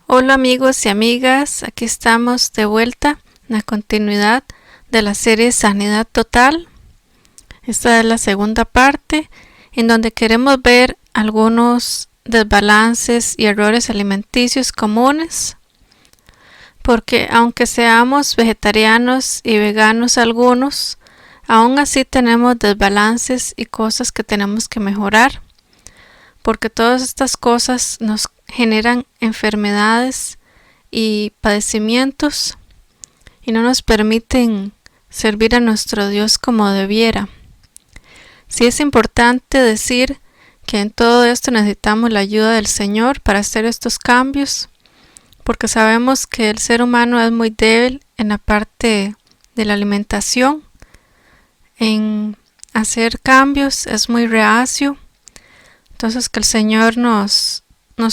Hola amigos y amigas, aquí estamos de vuelta en la continuidad de la serie Sanidad Total. Esta es la segunda parte en donde queremos ver algunos desbalances y errores alimenticios comunes, porque aunque seamos vegetarianos y veganos algunos, aún así tenemos desbalances y cosas que tenemos que mejorar, porque todas estas cosas nos generan enfermedades y padecimientos y no nos permiten servir a nuestro Dios como debiera. Sí es importante decir que en todo esto necesitamos la ayuda del Señor para hacer estos cambios, porque sabemos que el ser humano es muy débil en la parte de la alimentación, en hacer cambios es muy reacio. Entonces que el Señor nos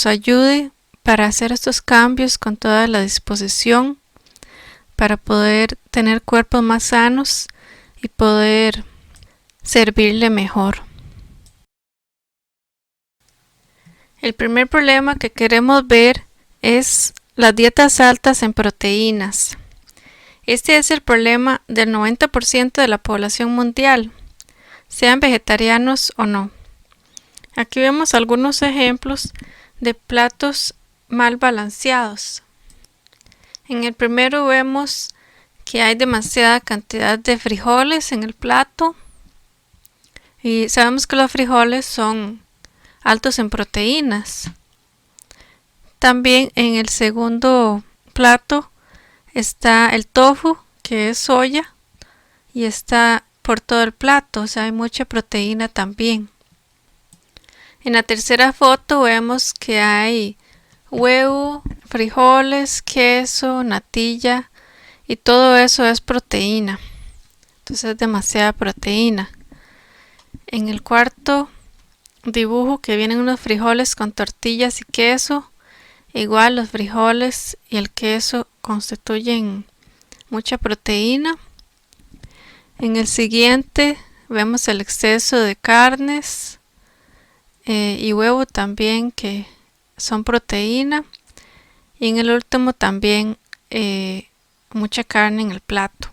ayude para hacer estos cambios con toda la disposición para poder tener cuerpos más sanos y poder servirle mejor. El primer problema que queremos ver es las dietas altas en proteínas. Este es el problema del 90% de la población mundial, sean vegetarianos o no. Aquí vemos algunos ejemplos de platos mal balanceados. En el primero vemos que hay demasiada cantidad de frijoles en el plato y sabemos que los frijoles son altos en proteínas. También en el segundo plato está el tofu, que es soya, y está por todo el plato, o sea, hay mucha proteína también. En la tercera foto vemos que hay huevo, frijoles, queso, natilla y todo eso es proteína. Entonces es demasiada proteína. En el cuarto dibujo que vienen unos frijoles con tortillas y queso. Igual los frijoles y el queso constituyen mucha proteína. En el siguiente vemos el exceso de carnes y huevo también, que son proteína. Y en el último también mucha carne en el plato.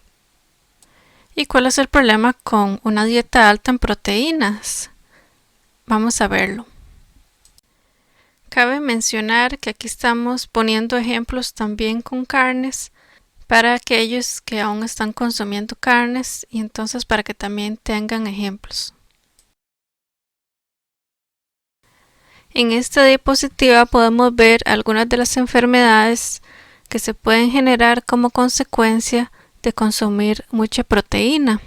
¿Y cuál es el problema con una dieta alta en proteínas? Vamos a verlo. Cabe mencionar que aquí estamos poniendo ejemplos también con carnes para aquellos que aún están consumiendo carnes y entonces para que también tengan ejemplos. En esta diapositiva podemos ver algunas de las enfermedades que se pueden generar como consecuencia de consumir mucha proteína.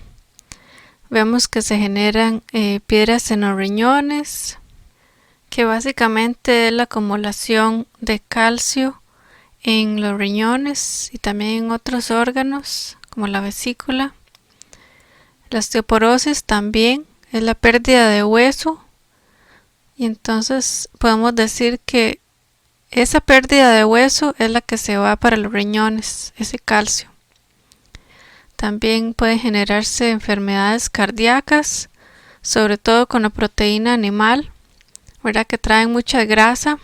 Vemos que se generan piedras en los riñones, que básicamente es la acumulación de calcio en los riñones y también en otros órganos como la vesícula. La osteoporosis también es la pérdida de hueso. Y entonces podemos decir que esa pérdida de hueso es la que se va para los riñones, ese calcio. También pueden generarse enfermedades cardíacas, sobre todo con la proteína animal, ¿verdad? Que traen mucha grasa.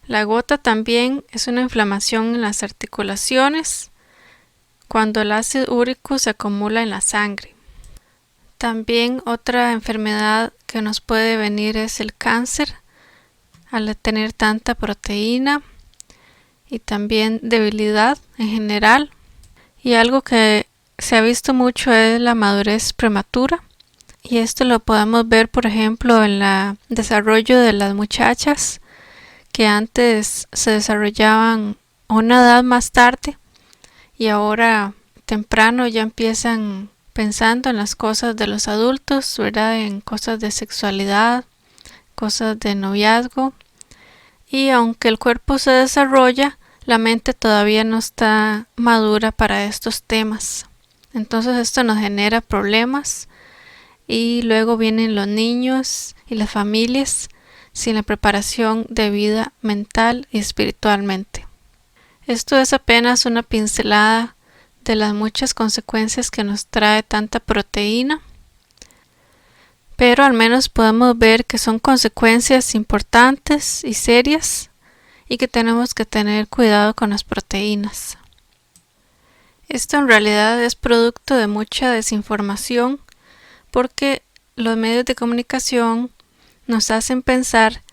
La gota también es una inflamación en las articulaciones cuando el ácido úrico se acumula en la sangre. También otra enfermedad que nos puede venir es el cáncer al tener tanta proteína y también debilidad en general. Y algo que se ha visto mucho es la madurez prematura. Y esto lo podemos ver, por ejemplo, en el desarrollo de las muchachas que antes se desarrollaban a una edad más tarde y ahora temprano ya empiezan pensando en las cosas de los adultos, ¿verdad? En cosas de sexualidad, cosas de noviazgo. Y aunque el cuerpo se desarrolla, la mente todavía no está madura para estos temas. Entonces esto nos genera problemas y luego vienen los niños y las familias sin la preparación debida mental y espiritualmente. Esto es apenas una pincelada de las muchas consecuencias que nos trae tanta proteína, pero al menos podemos ver que son consecuencias importantes y serias y que tenemos que tener cuidado con las proteínas. Esto en realidad es producto de mucha desinformación porque los medios de comunicación nos hacen pensar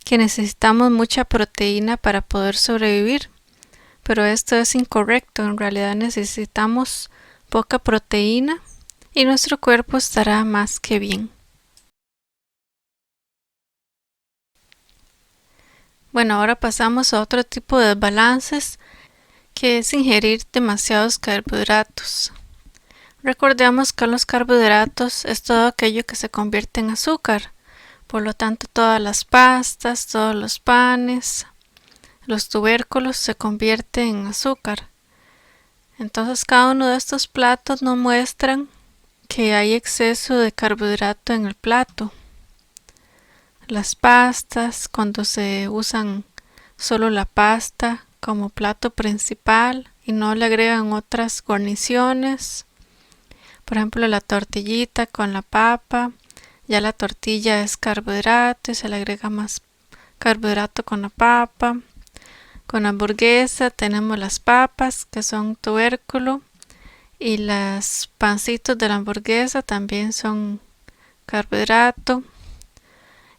que necesitamos mucha proteína para poder sobrevivir, pero esto es incorrecto. En realidad necesitamos poca proteína y nuestro cuerpo estará más que bien. Bueno, ahora pasamos a otro tipo de desbalances, que es ingerir demasiados carbohidratos. Recordemos que los carbohidratos es todo aquello que se convierte en azúcar, por lo tanto todas las pastas, todos los panes, los tubérculos se convierten en azúcar. Entonces cada uno de estos platos nos muestran que hay exceso de carbohidrato en el plato. Las pastas, cuando se usan solo la pasta como plato principal y no le agregan otras guarniciones, por ejemplo la tortillita con la papa, ya la tortilla es carbohidrato y se le agrega más carbohidrato con la papa. Con la hamburguesa tenemos las papas que son tubérculo y los pancitos de la hamburguesa también son carbohidrato.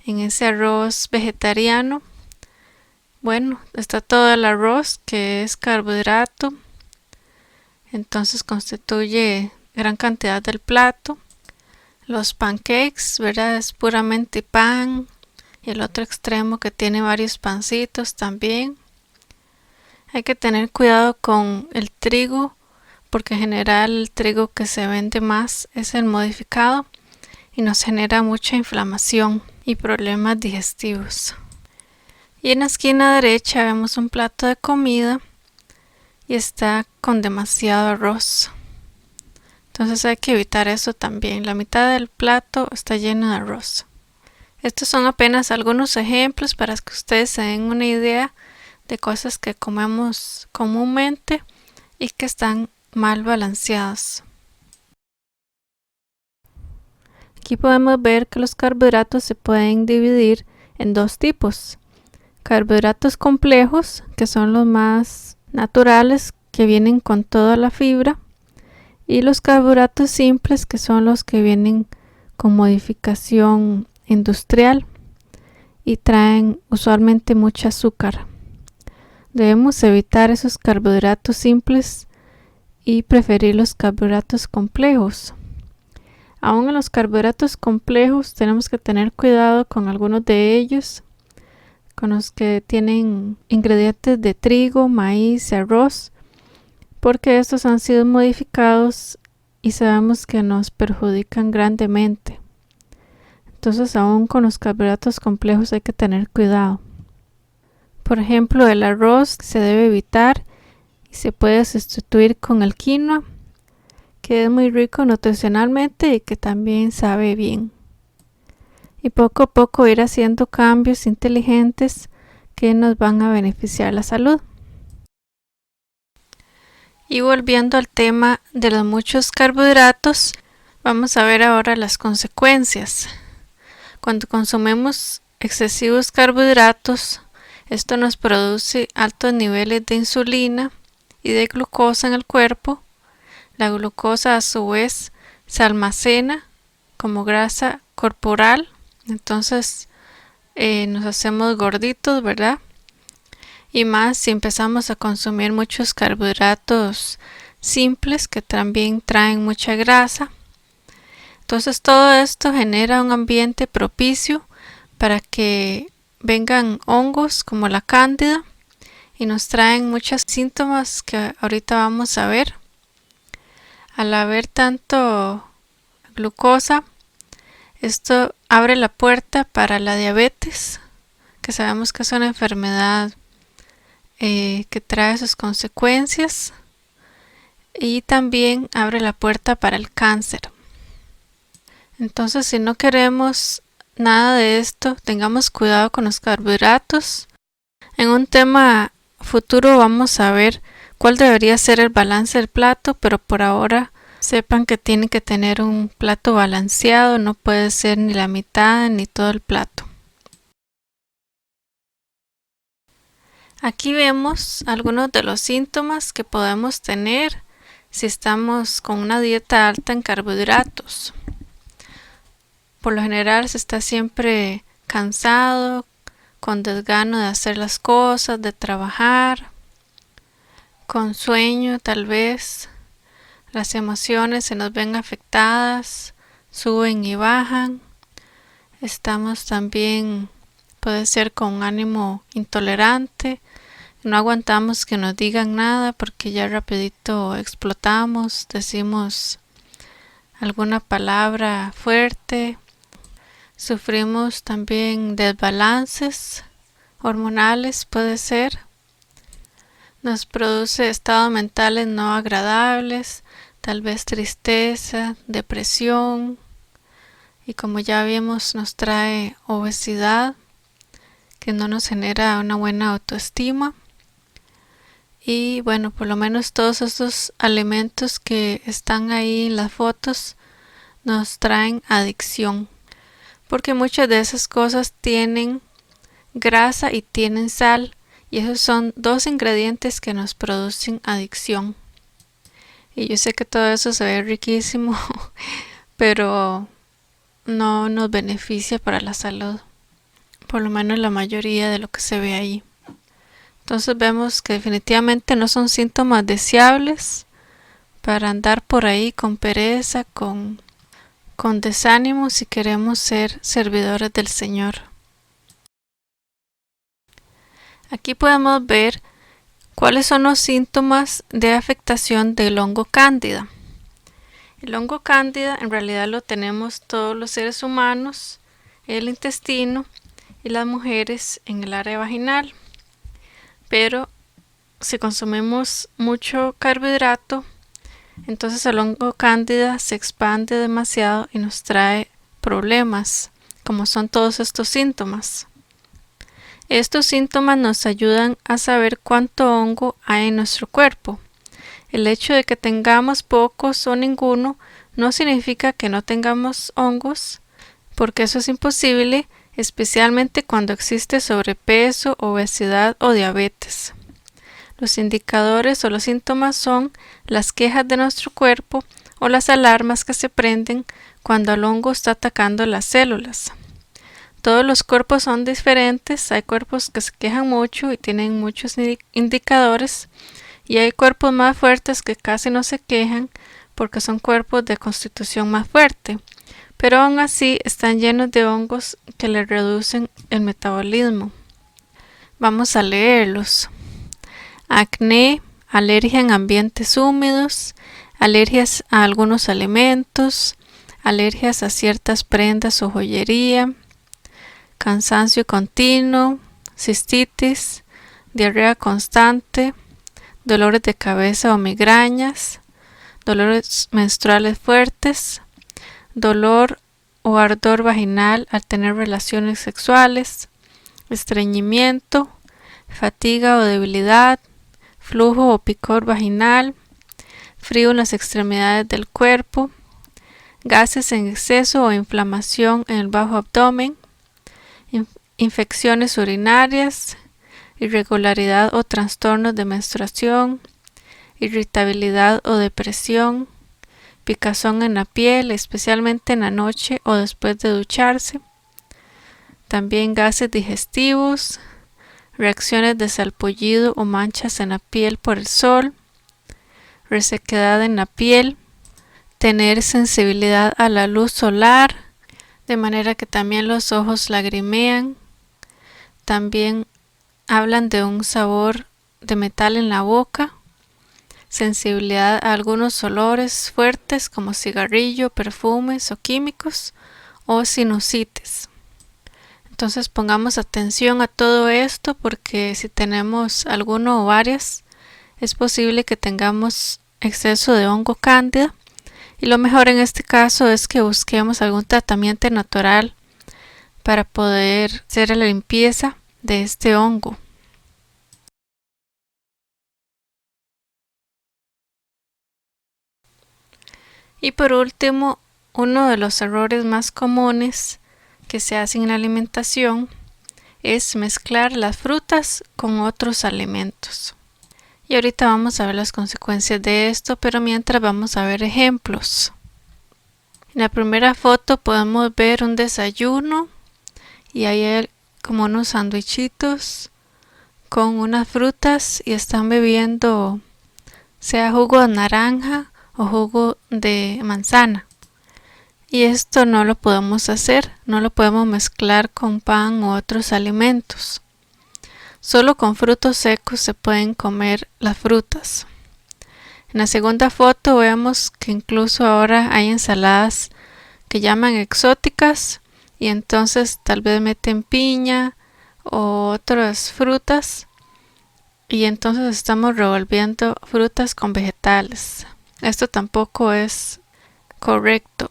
En ese arroz vegetariano, bueno, está todo el arroz que es carbohidrato, entonces constituye gran cantidad del plato. Los pancakes, ¿verdad? Es puramente pan, y el otro extremo que tiene varios pancitos también. Hay que tener cuidado con el trigo, porque en general el trigo que se vende más es el modificado y nos genera mucha inflamación y problemas digestivos. Y en la esquina derecha vemos un plato de comida y está con demasiado arroz. Entonces hay que evitar eso también. La mitad del plato está lleno de arroz. Estos son apenas algunos ejemplos para que ustedes se den una idea de cosas que comemos comúnmente y que están mal balanceadas. Aquí podemos ver que los carbohidratos se pueden dividir en dos tipos. Carbohidratos complejos, que son los más naturales, que vienen con toda la fibra, y los carbohidratos simples, que son los que vienen con modificación industrial y traen usualmente mucho azúcar. Debemos evitar esos carbohidratos simples y preferir los carbohidratos complejos. Aún en los carbohidratos complejos tenemos que tener cuidado con algunos de ellos, con los que tienen ingredientes de trigo, maíz y arroz, porque estos han sido modificados y sabemos que nos perjudican grandemente. Entonces aún con los carbohidratos complejos hay que tener cuidado. Por ejemplo, el arroz se debe evitar y se puede sustituir con el quinoa, que es muy rico nutricionalmente y que también sabe bien. Y poco a poco ir haciendo cambios inteligentes que nos van a beneficiar la salud. Y volviendo al tema de los muchos carbohidratos, vamos a ver ahora las consecuencias. Cuando consumimos excesivos carbohidratos, esto nos produce altos niveles de insulina y de glucosa en el cuerpo. La glucosa a su vez se almacena como grasa corporal, entonces nos hacemos gorditos, ¿verdad? Y más si empezamos a consumir muchos carbohidratos simples que también traen mucha grasa. Entonces todo esto genera un ambiente propicio para que vengan hongos como la cándida y nos traen muchos síntomas que ahorita vamos a ver. Al haber tanto glucosa, esto abre la puerta para la diabetes, que sabemos que es una enfermedad que trae sus consecuencias, y también abre la puerta para el cáncer. Entonces, si no queremos nada de esto, tengamos cuidado con los carbohidratos. En un tema futuro vamos a ver cuál debería ser el balance del plato, pero por ahora sepan que tienen que tener un plato balanceado, no puede ser ni la mitad ni todo el plato. Aquí vemos algunos de los síntomas que podemos tener si estamos con una dieta alta en carbohidratos. Por lo general se está siempre cansado, con desgano de hacer las cosas, de trabajar, con sueño tal vez. Las emociones se nos ven afectadas, suben y bajan. Estamos también, puede ser con ánimo intolerante. No aguantamos que nos digan nada porque ya rapidito explotamos, decimos alguna palabra fuerte. Sufrimos también desbalances hormonales, puede ser. Nos produce estados mentales no agradables, tal vez tristeza, depresión, y como ya vimos nos trae obesidad que no nos genera una buena autoestima. Y bueno, por lo menos todos estos alimentos que están ahí en las fotos nos traen adicción, porque muchas de esas cosas tienen grasa y tienen sal, y esos son dos ingredientes que nos producen adicción. Y yo sé que todo eso se ve riquísimo, pero no nos beneficia para la salud, por lo menos la mayoría de lo que se ve ahí. Entonces vemos que definitivamente no son síntomas deseables para andar por ahí con pereza, con desánimo si queremos ser servidores del Señor. Aquí podemos ver cuáles son los síntomas de afectación del hongo cándida. El hongo cándida en realidad lo tenemos todos los seres humanos, el intestino y las mujeres en el área vaginal. Pero si consumimos mucho carbohidrato, entonces el hongo cándida se expande demasiado y nos trae problemas, como son todos estos síntomas. Estos síntomas nos ayudan a saber cuánto hongo hay en nuestro cuerpo. El hecho de que tengamos pocos o ninguno no significa que no tengamos hongos, porque eso es imposible, especialmente cuando existe sobrepeso, obesidad o diabetes. Los indicadores o los síntomas son las quejas de nuestro cuerpo o las alarmas que se prenden cuando el hongo está atacando las células. Todos los cuerpos son diferentes, hay cuerpos que se quejan mucho y tienen muchos indicadores, y hay cuerpos más fuertes que casi no se quejan porque son cuerpos de constitución más fuerte, pero aún así están llenos de hongos que le reducen el metabolismo. Vamos a leerlos. Acné, alergia en ambientes húmedos, alergias a algunos alimentos, alergias a ciertas prendas o joyería, cansancio continuo, cistitis, diarrea constante, dolores de cabeza o migrañas, dolores menstruales fuertes, dolor o ardor vaginal al tener relaciones sexuales, estreñimiento, fatiga o debilidad, flujo o picor vaginal, frío en las extremidades del cuerpo, gases en exceso o inflamación en el bajo abdomen, infecciones urinarias, irregularidad o trastornos de menstruación, irritabilidad o depresión, picazón en la piel, especialmente en la noche o después de ducharse, también gases digestivos, reacciones de salpullido o manchas en la piel por el sol, resequedad en la piel, tener sensibilidad a la luz solar, de manera que también los ojos lagrimean. También hablan de un sabor de metal en la boca, sensibilidad a algunos olores fuertes como cigarrillo, perfumes o químicos, o sinusitis. Entonces pongamos atención a todo esto, porque si tenemos alguno o varias, es posible que tengamos exceso de hongo cándida, y lo mejor en este caso es que busquemos algún tratamiento natural para poder hacer la limpieza de este hongo. Y por último, uno de los errores más comunes que se hacen en la alimentación es mezclar las frutas con otros alimentos. Y ahorita vamos a ver las consecuencias de esto, pero mientras vamos a ver ejemplos. En la primera foto podemos ver un desayuno y ahí hay como unos sandwichitos con unas frutas y están bebiendo sea jugo de naranja o jugo de manzana. Y esto no lo podemos hacer, no lo podemos mezclar con pan u otros alimentos. Solo con frutos secos se pueden comer las frutas. En la segunda foto vemos que incluso ahora hay ensaladas que llaman exóticas y entonces tal vez meten piña o otras frutas y entonces estamos revolviendo frutas con vegetales. Esto tampoco es correcto.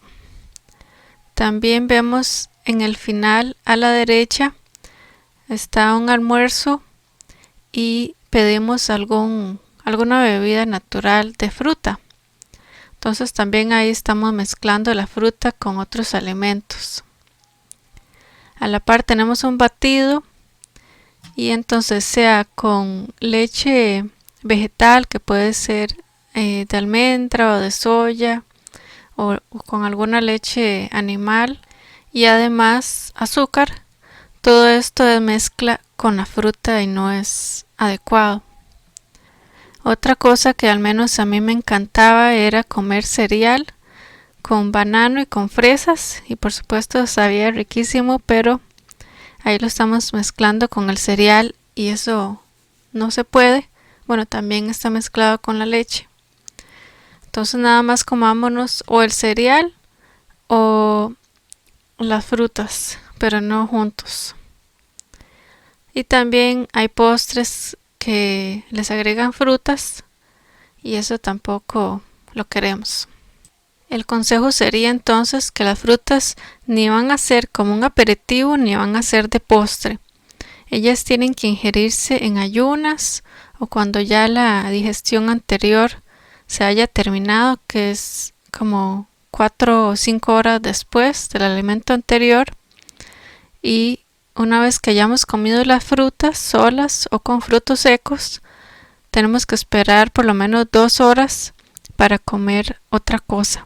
También vemos en el final a la derecha está un almuerzo y pedimos alguna bebida natural de fruta. Entonces también ahí estamos mezclando la fruta con otros alimentos. A la par tenemos un batido y entonces sea con leche vegetal que puede ser de almendra o de soya o con alguna leche animal y además azúcar. Todo esto es mezcla con la fruta y no es adecuado. Otra cosa que al menos a mí me encantaba era comer cereal con banano y con fresas y por supuesto sabía riquísimo, pero ahí lo estamos mezclando con el cereal y eso no se puede. Bueno, también está mezclado con la leche. Entonces nada más comámonos o el cereal o las frutas, pero no juntos. Y también hay postres que les agregan frutas y eso tampoco lo queremos. El consejo sería entonces que las frutas ni van a ser como un aperitivo ni van a ser de postre. Ellas tienen que ingerirse en ayunas o cuando ya la digestión anterior se haya terminado, que es como 4 o 5 horas después del alimento anterior. Y una vez que hayamos comido las frutas solas o con frutos secos, tenemos que esperar por lo menos 2 horas para comer otra cosa.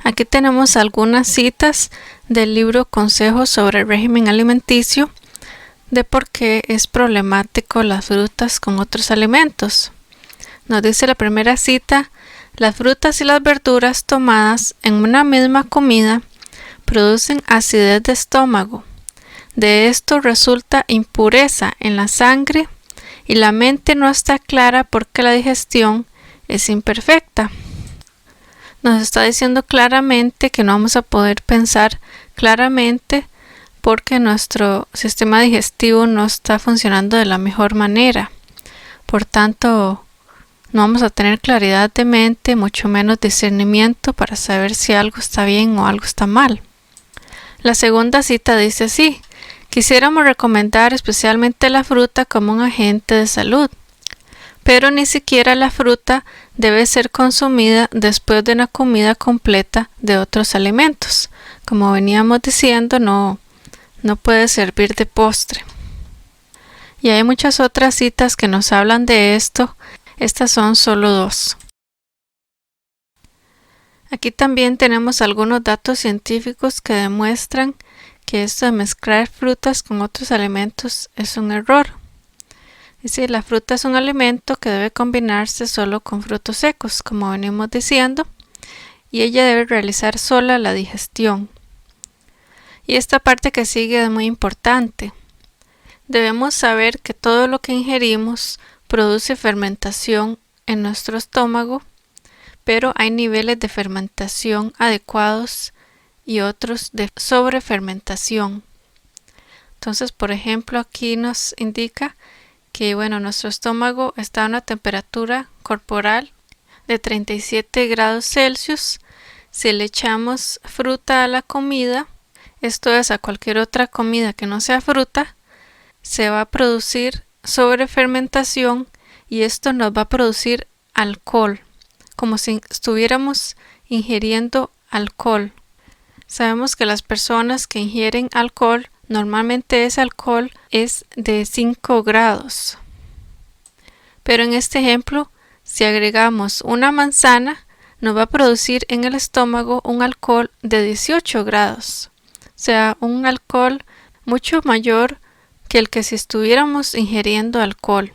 Aquí tenemos algunas citas del libro Consejos sobre el régimen alimenticio de por qué es problemático las frutas con otros alimentos. Nos dice la primera cita: las frutas y las verduras tomadas en una misma comida producen acidez de estómago. De esto resulta impureza en la sangre y la mente no está clara porque la digestión es imperfecta. Nos está diciendo claramente que no vamos a poder pensar claramente porque nuestro sistema digestivo no está funcionando de la mejor manera. Por tanto, no vamos a tener claridad de mente, mucho menos discernimiento para saber si algo está bien o algo está mal. La segunda cita dice así: quisiéramos recomendar especialmente la fruta como un agente de salud, pero ni siquiera la fruta debe ser consumida después de una comida completa de otros alimentos. Como veníamos diciendo, no puede servir de postre. Y hay muchas otras citas que nos hablan de esto. Estas son solo 2. Aquí también tenemos algunos datos científicos que demuestran que esto de mezclar frutas con otros alimentos es un error. Dice, la fruta es un alimento que debe combinarse solo con frutos secos, como venimos diciendo, y ella debe realizar sola la digestión. Y esta parte que sigue es muy importante. Debemos saber que todo lo que ingerimos produce fermentación en nuestro estómago, pero hay niveles de fermentación adecuados y otros de sobrefermentación. Entonces, por ejemplo, aquí nos indica que nuestro estómago está a una temperatura corporal de 37 grados Celsius. Si le echamos fruta a la comida, esto es a cualquier otra comida que no sea fruta, se va a producir sobrefermentación y esto nos va a producir alcohol, como si estuviéramos ingiriendo alcohol. Sabemos que las personas que ingieren alcohol, normalmente ese alcohol es de 5 grados. Pero en este ejemplo, si agregamos una manzana, nos va a producir en el estómago un alcohol de 18 grados. O sea, un alcohol mucho mayor que el que si estuviéramos ingiriendo alcohol.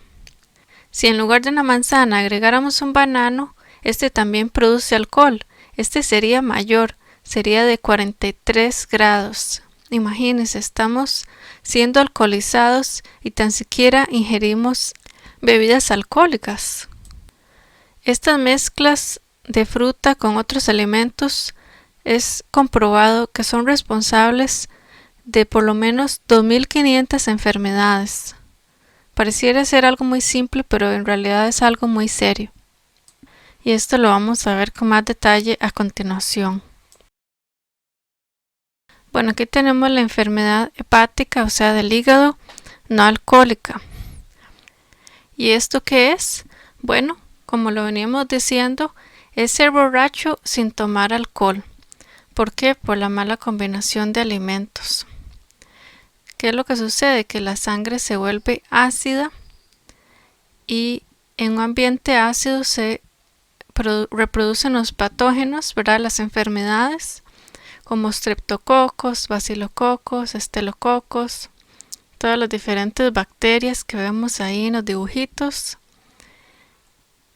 Si en lugar de una manzana agregáramos un banano, este también produce alcohol. Este sería mayor, sería de 43 grados. Imagínense, estamos siendo alcoholizados y tan siquiera ingerimos bebidas alcohólicas. Estas mezclas de fruta con otros alimentos es comprobado que son responsables de por lo menos 2500 enfermedades. Pareciera ser algo muy simple, pero en realidad es algo muy serio. Y esto lo vamos a ver con más detalle a continuación. Bueno, aquí tenemos la enfermedad hepática, o sea, del hígado no alcohólica. ¿Y esto qué es? Bueno, como lo veníamos diciendo, es ser borracho sin tomar alcohol. ¿Por qué? Por la mala combinación de alimentos. ¿Qué es lo que sucede? Que la sangre se vuelve ácida y en un ambiente ácido se reproducen los patógenos, ¿verdad? Las enfermedades como streptococos, bacilococos, estelococos, todas las diferentes bacterias que vemos ahí en los dibujitos,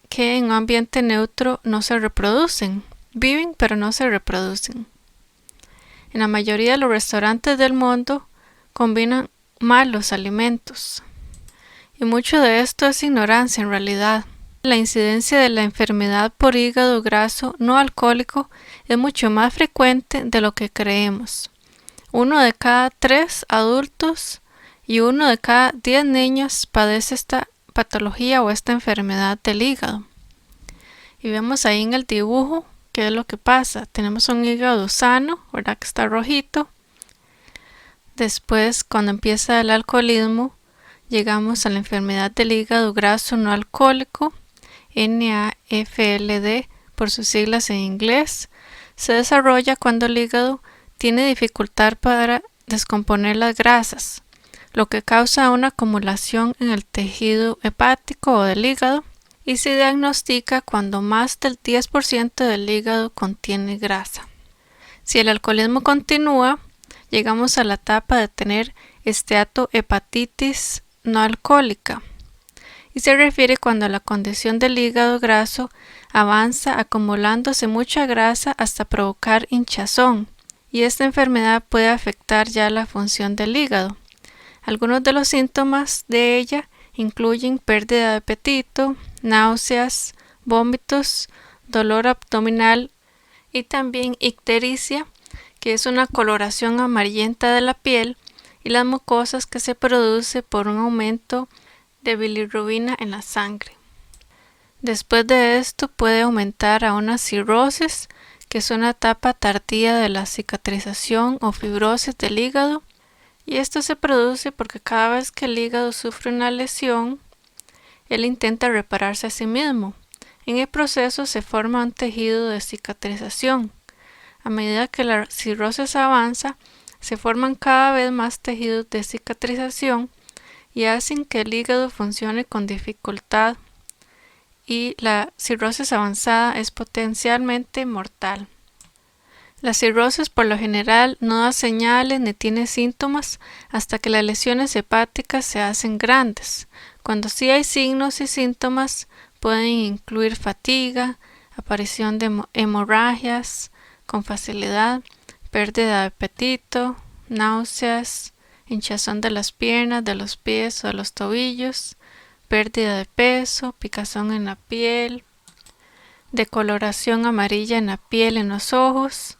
que en un ambiente neutro no se reproducen, viven pero no se reproducen. En la mayoría de los restaurantes del mundo combinan mal los alimentos. Y mucho de esto es ignorancia en realidad. La incidencia de la enfermedad por hígado graso no alcohólico es mucho más frecuente de lo que creemos. 1 de cada 3 adultos y 1 de cada 10 niños padece esta patología o esta enfermedad del hígado. Y vemos ahí en el dibujo qué es lo que pasa. Tenemos un hígado sano, ¿verdad? Que está rojito. Después, cuando empieza el alcoholismo, llegamos a la enfermedad del hígado graso no alcohólico, NAFLD por sus siglas en inglés. Se desarrolla cuando el hígado tiene dificultad para descomponer las grasas, lo que causa una acumulación en el tejido hepático o del hígado, y se diagnostica cuando más del 10% del hígado contiene grasa. Si el alcoholismo continúa, llegamos a la etapa de tener esteatohepatitis no alcohólica, y se refiere cuando la condición del hígado graso avanza acumulándose mucha grasa hasta provocar hinchazón, y esta enfermedad puede afectar ya la función del hígado. Algunos de los síntomas de ella incluyen pérdida de apetito, náuseas, vómitos, dolor abdominal y también ictericia, que es una coloración amarillenta de la piel, y las mucosas que se produce por un aumento de bilirrubina en la sangre. Después de esto puede aumentar a una cirrosis, que es una etapa tardía de la cicatrización o fibrosis del hígado, y esto se produce porque cada vez que el hígado sufre una lesión, él intenta repararse a sí mismo. En el proceso se forma un tejido de cicatrización. A medida que la cirrosis avanza, se forman cada vez más tejidos de cicatrización y hacen que el hígado funcione con dificultad, y la cirrosis avanzada es potencialmente mortal. La cirrosis por lo general no da señales ni tiene síntomas hasta que las lesiones hepáticas se hacen grandes. Cuando sí hay signos y síntomas, pueden incluir fatiga, aparición de hemorragias con facilidad, pérdida de apetito, náuseas, hinchazón de las piernas, de los pies o de los tobillos, pérdida de peso, picazón en la piel, decoloración amarilla en la piel, en los ojos,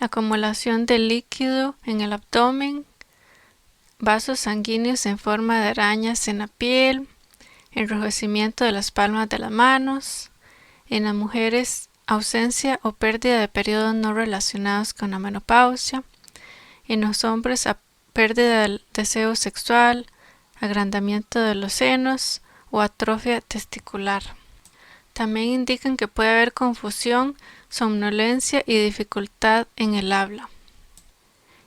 acumulación de líquido en el abdomen, vasos sanguíneos en forma de arañas en la piel, enrojecimiento de las palmas de las manos. En las mujeres, ausencia o pérdida de periodos no relacionados con la menopausia. En los hombres, pérdida del deseo sexual, agrandamiento de los senos o atrofia testicular. También indican que puede haber confusión somnolencia y dificultad en el habla.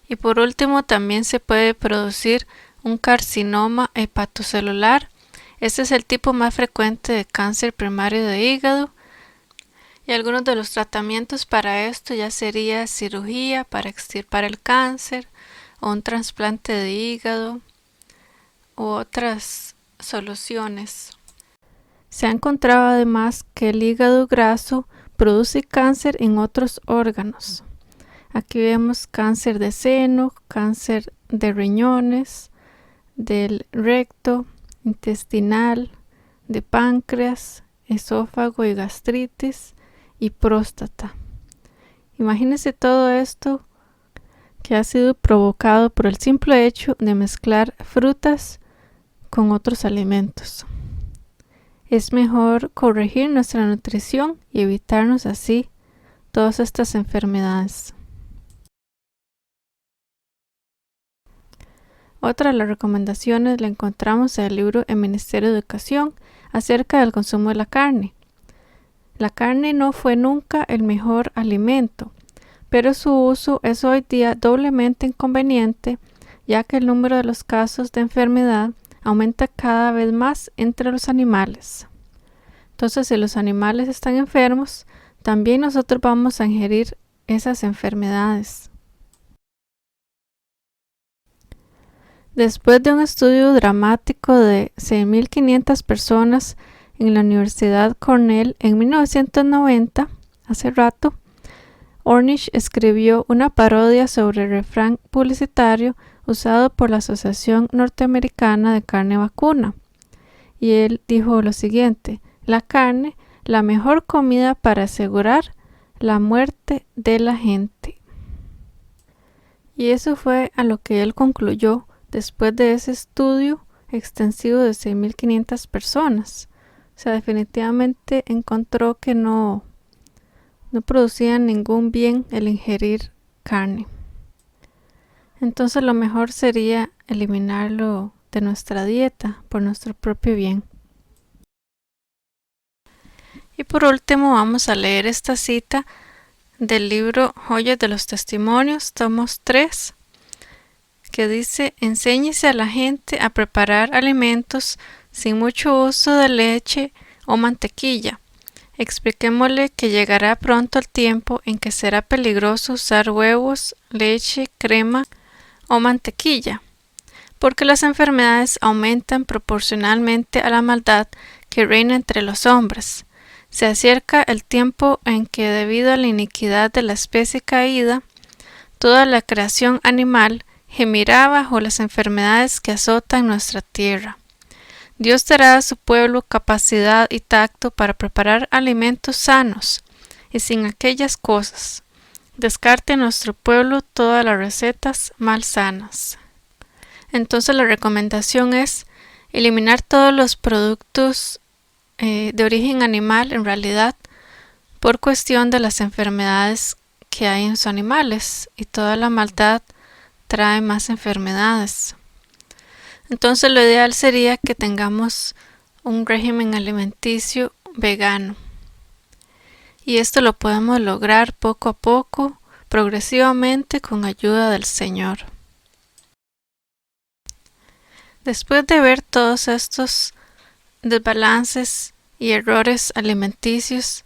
Y por último, también se puede producir un carcinoma hepatocelular. Este es el tipo más frecuente de cáncer primario de hígado. Y algunos de los tratamientos para esto ya sería cirugía para extirpar el cáncer o un trasplante de hígado u otras soluciones. Se ha encontrado además que el hígado graso produce cáncer en otros órganos. Aquí vemos cáncer de seno, cáncer de riñones, del recto, intestinal, de páncreas, esófago y gastritis y próstata. Imagínense todo esto que ha sido provocado por el simple hecho de mezclar frutas con otros alimentos. Es mejor corregir nuestra nutrición y evitarnos así todas estas enfermedades. Otra de las recomendaciones la encontramos en el libro El Ministerio de Educación acerca del consumo de la carne. La carne no fue nunca el mejor alimento, pero su uso es hoy día doblemente inconveniente, ya que el número de los casos de enfermedad aumenta cada vez más entre los animales. Entonces, si los animales están enfermos, también nosotros vamos a ingerir esas enfermedades. Después de un estudio dramático de 6.500 personas en la Universidad Cornell en 1990, hace rato, Ornish escribió una parodia sobre el refrán publicitario usado por la Asociación Norteamericana de Carne Vacuna. Y él dijo lo siguiente: la carne, la mejor comida para asegurar la muerte de la gente. Y eso fue a lo que él concluyó después de ese estudio extensivo de 6.500 personas. O sea, definitivamente encontró que no producía ningún bien el ingerir carne. Entonces lo mejor sería eliminarlo de nuestra dieta por nuestro propio bien. Y por último vamos a leer esta cita del libro Joyas de los Testimonios, tomos 3, que dice: enséñese a la gente a preparar alimentos sin mucho uso de leche o mantequilla. Expliquémosle que llegará pronto el tiempo en que será peligroso usar huevos, leche, crema o mantequilla, porque las enfermedades aumentan proporcionalmente a la maldad que reina entre los hombres. Se acerca el tiempo en que, debido a la iniquidad de la especie caída, toda la creación animal gemirá bajo las enfermedades que azotan nuestra tierra. Dios dará a su pueblo capacidad y tacto para preparar alimentos sanos y sin aquellas cosas. Descarte en nuestro pueblo todas las recetas malsanas. Entonces la recomendación es eliminar todos los productos de origen animal, en realidad, por cuestión de las enfermedades que hay en los animales, y toda la maldad trae más enfermedades. Entonces lo ideal sería que tengamos un régimen alimenticio vegano. Y esto lo podemos lograr poco a poco, progresivamente, con ayuda del Señor. Después de ver todos estos desbalances y errores alimenticios,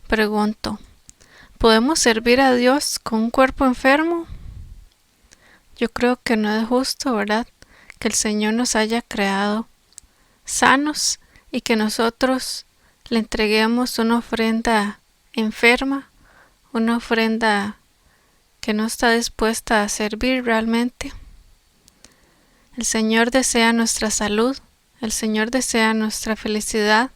pregunto: ¿podemos servir a Dios con un cuerpo enfermo? Yo creo que no es justo, ¿verdad?, que el Señor nos haya creado sanos y que nosotros le entreguemos una ofrenda enferma, una ofrenda que no está dispuesta a servir realmente. El Señor desea nuestra salud, el Señor desea nuestra felicidad.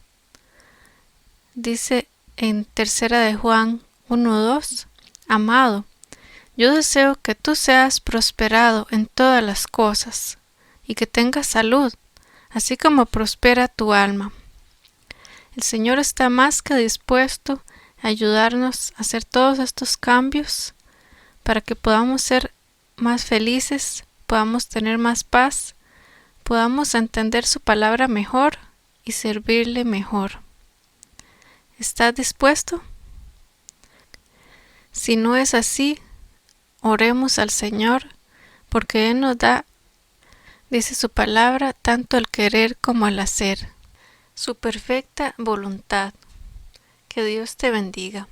Dice en 3 de Juan 1:2: amado, yo deseo que tú seas prosperado en todas las cosas y que tengas salud, así como prospera tu alma. El Señor está más que dispuesto a ayudarnos a hacer todos estos cambios para que podamos ser más felices, podamos tener más paz, podamos entender su palabra mejor y servirle mejor. ¿Estás dispuesto? Si no es así, oremos al Señor, porque Él nos da, dice su palabra, tanto el querer como el hacer, su perfecta voluntad. Que Dios te bendiga.